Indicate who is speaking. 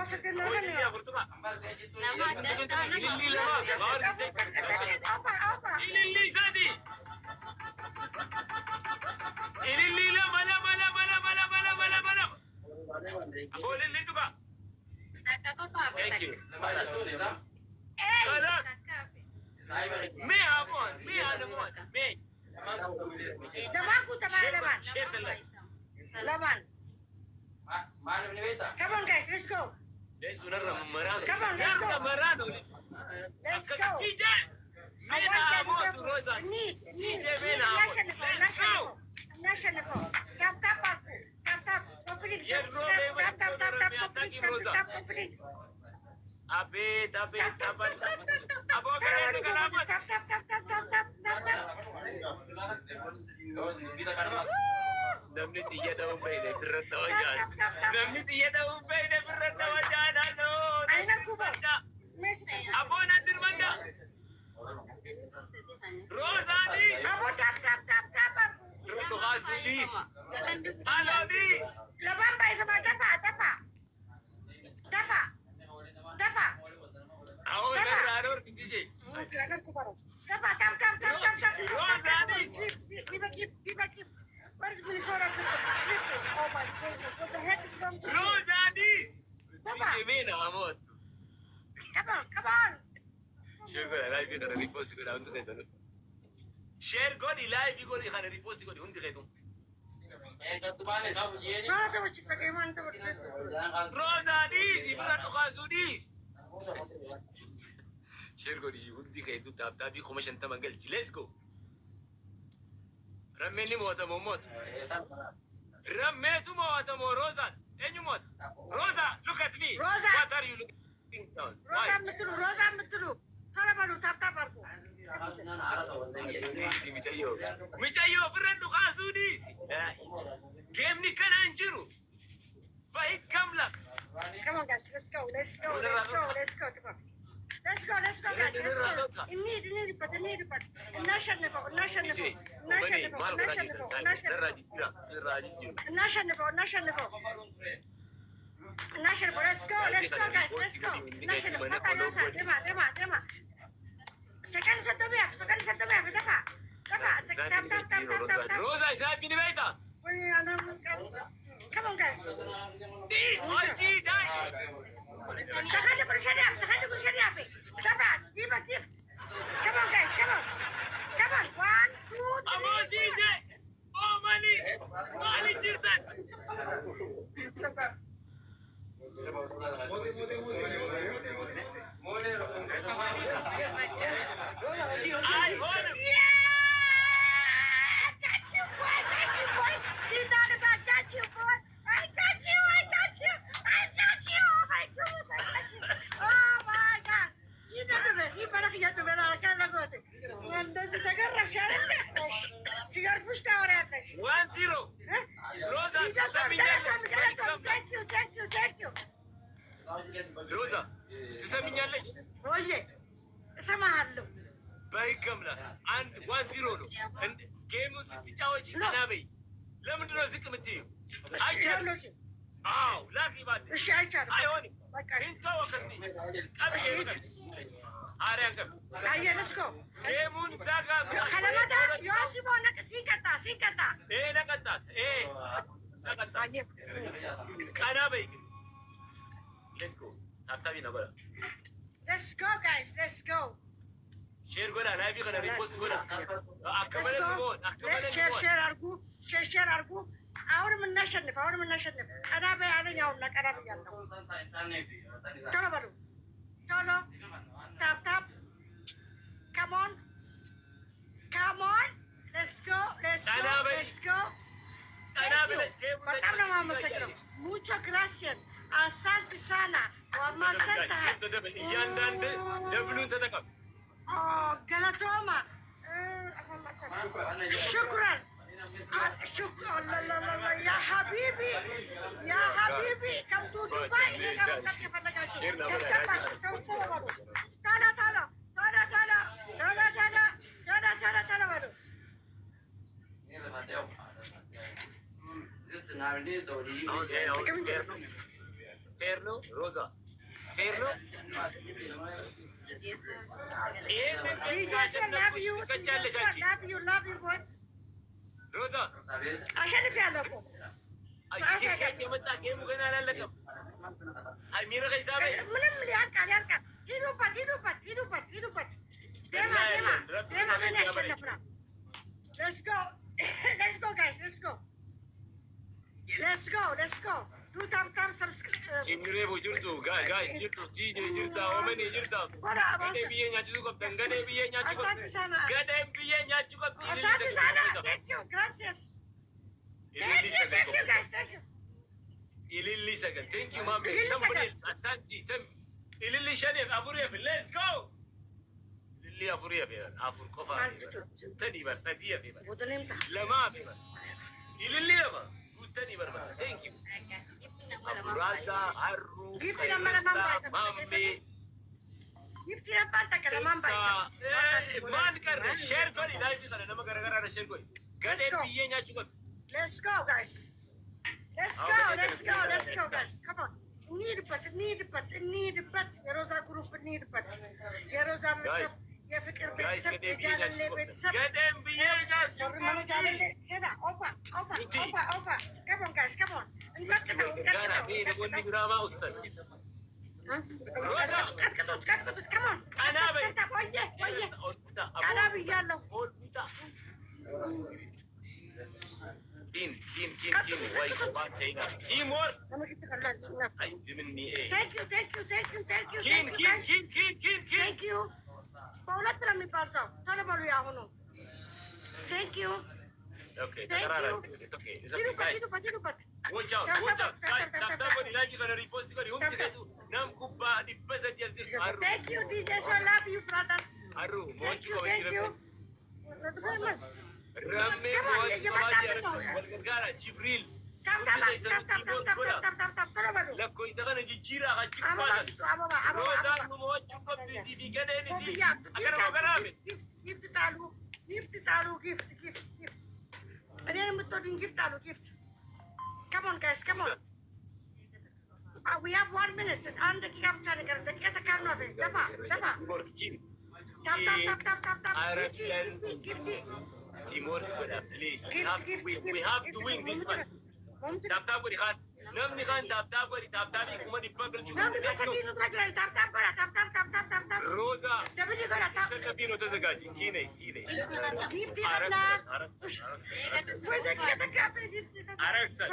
Speaker 1: maksudnya kan ya? Apa?
Speaker 2: Ilili sadi. Ilili la mala. Aku ilili tu kak. Thank you. Kalau me amon, me.
Speaker 1: Temanku, teman.
Speaker 2: Share the light.
Speaker 1: Laman. Come on, guys, let's go.
Speaker 2: Let's go. Come
Speaker 1: on, let's go. Let's go.
Speaker 2: TJ, mena amon tu Rosa. TJ mena amon. Let's go.
Speaker 1: National phone. Tap. Complete. Tap. Complete.
Speaker 2: Abet. Abo keren kenapa?
Speaker 1: Tap.
Speaker 2: Namni tiya daw bayne berat wajan. Namni tiya daw bayne berat wajan. Halo.
Speaker 1: Aina kubar.
Speaker 2: Abo nadir manda. Rosani.
Speaker 1: Abo tap.
Speaker 2: Roto kasudis. Halo dis.
Speaker 1: Laban bay sama dafa.
Speaker 2: Ako nararo TJ.
Speaker 1: Kailangan ko baro. Dafa, tap.
Speaker 2: Rosani.
Speaker 1: Keep. Where's Minnesota? Sleeping. Oh my goodness. What the heck is wrong with you?
Speaker 2: Rosani.
Speaker 1: Dafa.
Speaker 2: TJ mena amon.
Speaker 1: Come on.
Speaker 2: Share ko live ko na repost ko na unto sa ito. Share ko ni live ko ni kana repost ko ni unto sa ito.
Speaker 1: No, te voy a chistar que man, te voy a
Speaker 2: Rosani, ibra to kasudis. Share ko ni unti kay ito tap ko masyan tamangal. Let's go. Rammeni mo mot. Rammetu mo Rosa. Enyu mot. Rosa, look at me.
Speaker 1: Rosa.
Speaker 2: What are you looking down?
Speaker 1: Rosa metru. Tara baru tap aku.
Speaker 2: Michayo friend kasudis. Game ni kana anjiru. Baik kamla.
Speaker 1: Come on guys, let's go. Come on. Let's go, guys. Ini lipat. National phone. Let's go, guys. National phone. Tema. Second satu BF. Dapat. Tap.
Speaker 2: Rosa, saya pilih baita.
Speaker 1: Come on, guys.
Speaker 2: Oji, dai.
Speaker 1: Sakali kursi dia. Dapat. Give a gift. Come on, guys. Come on. 1, 2, 3.
Speaker 2: Come on, DJ. Oh, money jirtan. I want him.
Speaker 1: Yeah! Got you, boy. See that about got you, boy. I got you. Oh my God. See that? See para que ya te verá la cara gote. Cuando se te agarra sigar fusta ahora.
Speaker 2: 1-0. Rosa,
Speaker 1: Thank you.
Speaker 2: Rosa, ትሰሚኛለሽ?
Speaker 1: Oye, እሰማሃለሁ።
Speaker 2: ባይከምላ 1-0 ነው። ጌሙን ስትጫወጪ ቀና በይ። ለምንድን ነው ዝቅ የምትይው? አይቻልም። አዎ ላፊ ባለ
Speaker 1: እሺ፣ አይቻልም።
Speaker 2: አይሆንም።
Speaker 1: በቃ
Speaker 2: እንተው ወከስኒ ቀብሽ ይበል አሪያን ቀብ
Speaker 1: አየህ፣ let's go።
Speaker 2: ጌሙን ዛጋ
Speaker 1: ከለመዳ ዮሲቦ ሲቀጣ
Speaker 2: ነቀጣት ቀና በይ። ሌትስ ጎ ታብታቢ ነበረ።
Speaker 1: Let's go, guys. Let's go.
Speaker 2: ሼር ጎዳ ላይቭ ከነ ሪፖስት ጎዳ አከመለ ቢሆን
Speaker 1: ሼር አድርጉ። አሁንም እናሸንፍ። ቀና በይ አለኝ። አሁን ቀና ብያለሁ። ቶሎ በሉ። ታፕ come on. Let's go. በጣም ነው የማመሰግነው። muchas gracias. asante sana.
Speaker 2: እያንዳንድ ደብሉን ተጠቀም።
Speaker 1: ገለቶማ ሽኩራን ያ ሀቢቢ ከምቱ ዱባይ
Speaker 2: ፌር ነው ሮዛ ፌር ነው። ይሄንን
Speaker 1: DJ
Speaker 2: ካሸነፍሽ ትቀጫለሽ አንቺ።
Speaker 1: love you boy
Speaker 2: ሮዛ
Speaker 1: አሸንፊያለሁ እኮ
Speaker 2: የመጣ ጌሙ ገና አላለቀም። የሚረቀኝ ሳበይ
Speaker 1: ምንም ያልቃል። ሂዱበት ደማ ምን ያሸነፍናል? let's go guys let's go do tam subscribe
Speaker 2: Signore jirtu guys jirtu tini jirta omeni jirta gade biye nyachu ko gade biye nyachu ko gade biye nyachu ko
Speaker 1: asante sana thank you gracias thank you guys thank you
Speaker 2: ililli sagal thank you mami somebody asante tem ililli shane afuriya let's go ililli afuriya be afur kofa tani bar tadiya be lama be ililli lama tani bar thank you Raza Haru
Speaker 1: gift naman mami gift naman takala mamba
Speaker 2: man kar share kori live kar nama gara share kori gade biye nyachu ko
Speaker 1: let's go guys come on need but የሮዛ ግሩፕ need but የሮዛ ቤተሰብ የፍቅር ቤተሰብ የጃለሌ ቤተሰብ
Speaker 2: ገደም ብዬ nyachu
Speaker 1: ኦፋ come on guys come on እንቀጥለው
Speaker 2: Bene, buon drama ustad.
Speaker 1: ቀጥቅጡት come on
Speaker 2: Anabe.
Speaker 1: ቆየ ቀናብ እያለሁ
Speaker 2: Team. Why go back here? Teamwork. Ay, zimni eh.
Speaker 1: thank you
Speaker 2: Kin.
Speaker 1: thank you በሁለት ነው የሚባዛው ቶሎ በሉ ያሁኑ thank you
Speaker 2: Okay,
Speaker 1: Thank
Speaker 2: tagarara.
Speaker 1: you.
Speaker 2: It's okay. It's okay.
Speaker 1: ሂዱበት
Speaker 2: Watch out. Tap on like you gonna repost it. Hum tiretu. Nam kubba di besa dia dis.
Speaker 1: thank you DJ so love you brother
Speaker 2: Aru,
Speaker 1: thank
Speaker 2: monchu
Speaker 1: you
Speaker 2: Ramme Gara Jibril.
Speaker 1: tap ቶሎ በሉ
Speaker 2: La coisa kana jijira ka
Speaker 1: አበባ
Speaker 2: chikwa.
Speaker 1: ስጡ አበባ
Speaker 2: Rosa no monchu ko TV gade ni si. Agara magarabe.
Speaker 1: ጊፍት ጣሉ ጊፍት እኔን የምትወዱኝ ጊፍት አሉ ጊፍት come on guys come on we have 1 minute አንድ ደቂቃ ብቻ ነገር ደቂቃ ተካር ነው ደፋ ጊፍት
Speaker 2: Timor, please. We have to win this one. Tap kori khan. Namni khan tap kori kuma ni pagal chuka. Let's go. Rosa. Shaka bino tazagaji. Kine.
Speaker 1: ጊፍት ይላል
Speaker 2: Araksan.